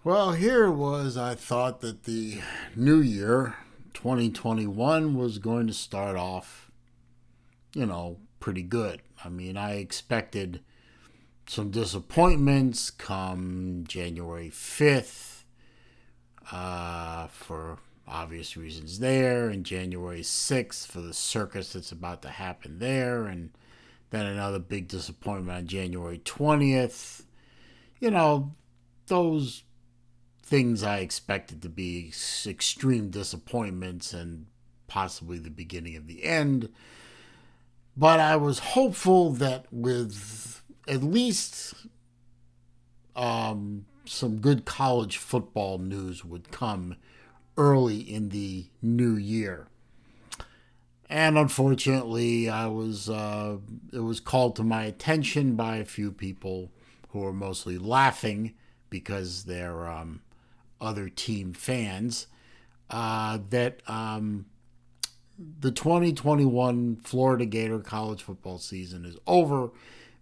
Well, here it was. I thought that the new year, 2021, was going to start off, pretty good. I mean, I expected some disappointments come January 5th, for obvious reasons there, and January 6th for the circus that's about to happen there, and then another big disappointment on January 20th. You know, those things I expected to be extreme disappointments and possibly the beginning of the end. But I was hopeful that with at least some good college football news would come early in the new year. And unfortunately, it was called to my attention by a few people who were mostly laughing because they're other team fans, that the 2021 Florida Gator college football season is over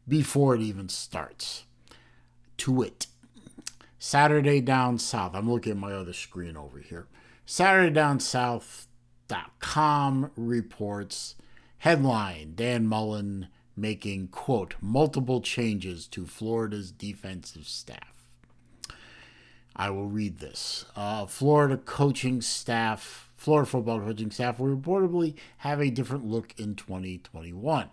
before it even starts. To wit, Saturday Down South. I'm looking at my other screen over here. SaturdayDownSouth.com reports headline: Dan Mullen making, quote, multiple changes to Florida's defensive staff. I will read this. Florida football coaching staff will reportedly have a different look in 2021.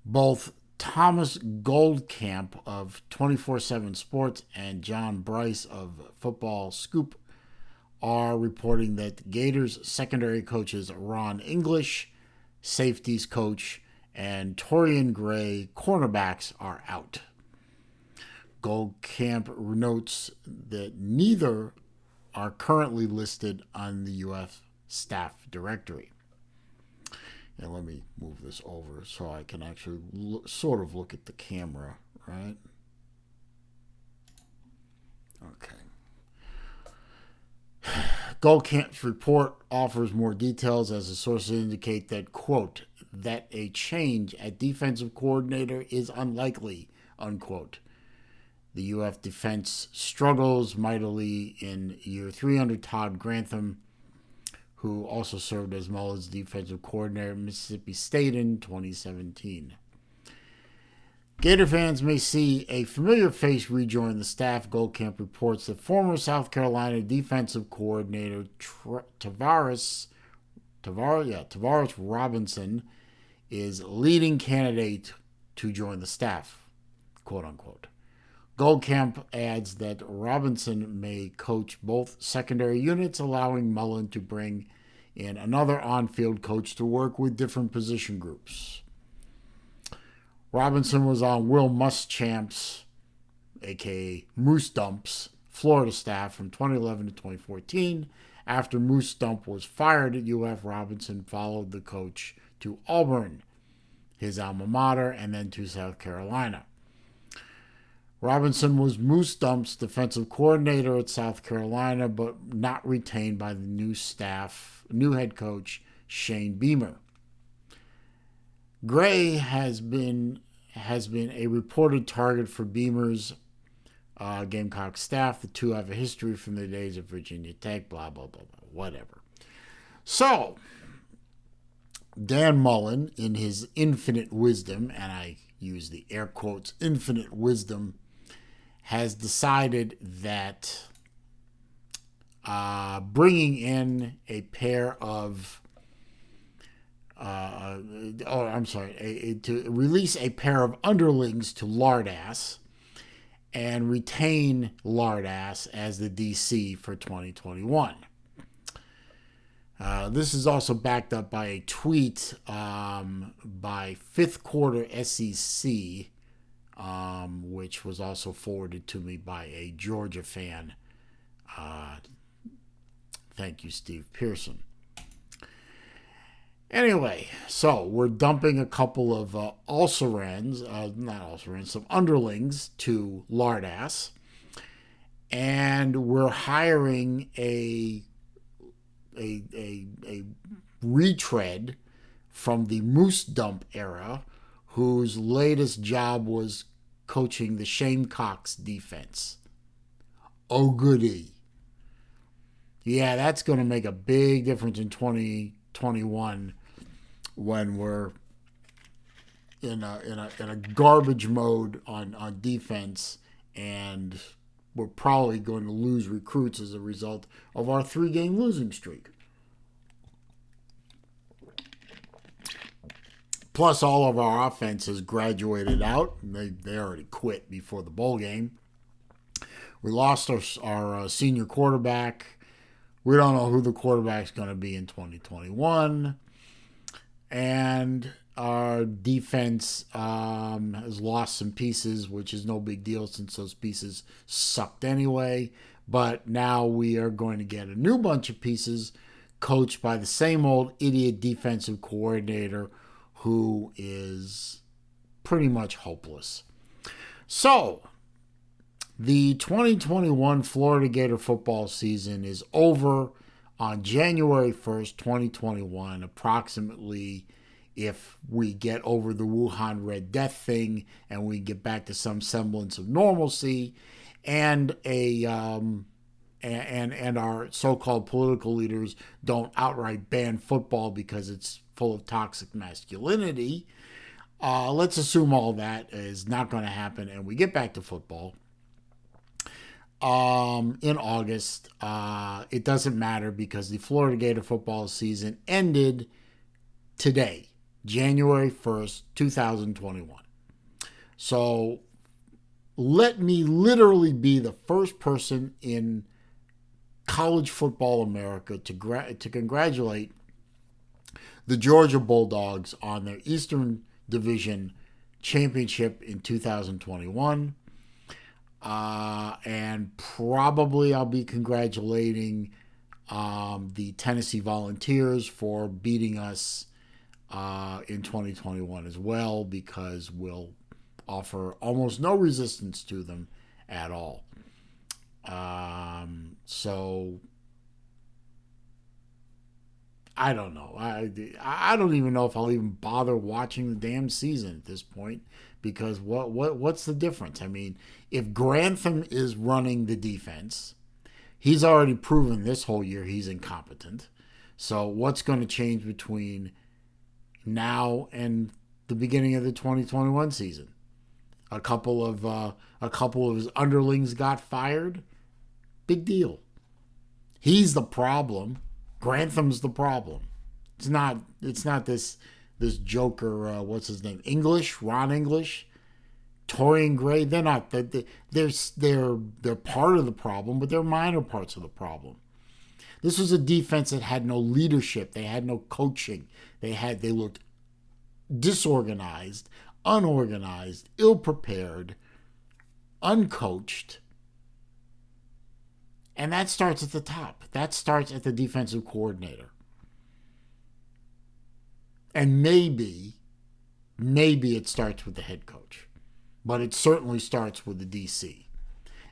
Both Thomas Goldcamp of 24/7 Sports and John Bryce of Football Scoop are reporting that Gators secondary coaches Ron English, safeties coach, and Torian Gray, cornerbacks, are out. Goldcamp notes that neither are currently listed on the UF staff directory. And let me move this over so I can actually sort of look at the camera, right? Okay. Goldcamp's report offers more details as the sources indicate that, quote, that a change at defensive coordinator is unlikely, unquote. The UF defense struggles mightily in year 3 under Todd Grantham, who also served as Mullen's defensive coordinator at Mississippi State in 2017. Gator fans may see a familiar face rejoin the staff. Goldcamp reports that former South Carolina defensive coordinator Tavares Robinson is leading candidate to join the staff, quote unquote. Goldcamp adds that Robinson may coach both secondary units, allowing Mullen to bring in another on-field coach to work with different position groups. Robinson was on Will Muschamp's, a.k.a. Moose Dump's, Florida staff from 2011 to 2014. After Moose Dump was fired at UF, Robinson followed the coach to Auburn, his alma mater, and then to South Carolina. Robinson was Moose Dump's defensive coordinator at South Carolina, but not retained by the new head coach, Shane Beamer. Gray has been a reported target for Beamer's Gamecock staff. The two have a history from the days of Virginia Tech, blah, blah, blah, blah, whatever. So, Dan Mullen, in his infinite wisdom, and I use the air quotes, infinite wisdom, has decided that bringing in a pair of to release a pair of underlings to Lardass and retain Lardass as the DC for 2021. This is also backed up by a tweet by Fifth Quarter SEC, which was also forwarded to me by a Georgia fan. Thank you, Steve Pearson. Anyway, so we're dumping a couple of some underlings to Lardass, and we're hiring a retread from the Moose Dump era, whose latest job was coaching the Shamecocks defense. Oh, goody. Yeah, that's going to make a big difference in 2021 when we're in a garbage mode on defense, and we're probably going to lose recruits as a result of our 3-game losing streak. Plus, all of our offense has graduated out. They already quit before the bowl game. We lost our senior quarterback. We don't know who the quarterback's going to be in 2021. And our defense has lost some pieces, which is no big deal since those pieces sucked anyway. But now we are going to get a new bunch of pieces coached by the same old idiot defensive coordinator who is pretty much hopeless. So, the 2021 Florida Gator football season is over on January 1st, 2021, approximately, if we get over the Wuhan Red Death thing and we get back to some semblance of normalcy, and and our so-called political leaders don't outright ban football because it's full of toxic masculinity. Let's assume all that is not going to happen and we get back to football in August. It doesn't matter because the Florida Gator football season ended today, January 1st, 2021. So let me literally be the first person in college football America to congratulate the Georgia Bulldogs on their Eastern Division championship in 2021. And probably I'll be congratulating the Tennessee Volunteers for beating us in 2021 as well, because we'll offer almost no resistance to them at all. So I don't know. I don't even know if I'll even bother watching the damn season at this point, because what's the difference? I mean, if Grantham is running the defense, he's already proven this whole year he's incompetent. So what's going to change between now and the beginning of the 2021 season? A couple of his underlings got fired. Big deal. He's the problem. Grantham's the problem. It's not this joker. What's his name? Ron English, Torian Gray. They're not. They're part of the problem, but they're minor parts of the problem. This was a defense that had no leadership. They had no coaching. They looked disorganized, unorganized, ill-prepared, uncoached. And that starts at the top. That starts at the defensive coordinator. And maybe it starts with the head coach. But it certainly starts with the DC.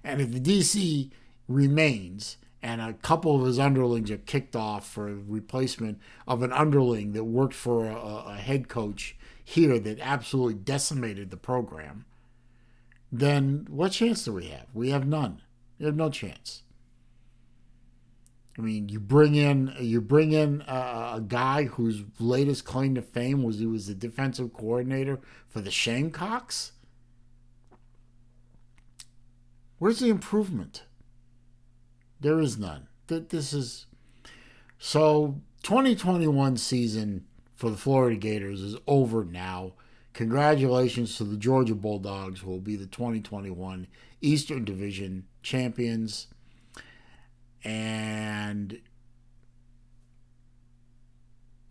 And if the DC remains and a couple of his underlings are kicked off for a replacement of an underling that worked for a head coach here that absolutely decimated the program, then what chance do we have? We have none. We have no chance. I mean, you bring in a guy whose latest claim to fame was he was the defensive coordinator for the Shamecocks. Where's the improvement? There is none. This is so 2021 season for the Florida Gators is over now. Congratulations to the Georgia Bulldogs, who will be the 2021 Eastern Division champions. And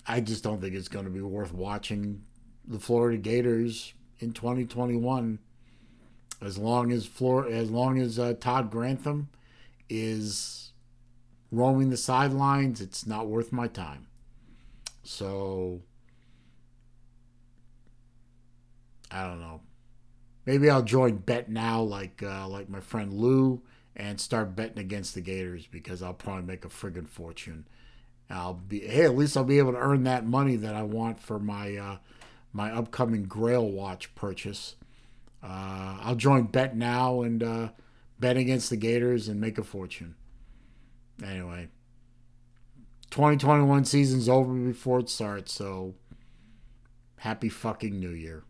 I just don't think it's going to be worth watching the Florida Gators in 2021 as long as Todd Grantham is roaming the sidelines. It's not worth my time. So I don't know. Maybe I'll join Bet Now like my friend Lou and start betting against the Gators, because I'll probably make a friggin' fortune. At least I'll be able to earn that money that I want for my my upcoming Grail watch purchase. I'll join Bet Now and Bet against the Gators and make a fortune. Anyway, 2021 season's over before it starts, so happy fucking New Year.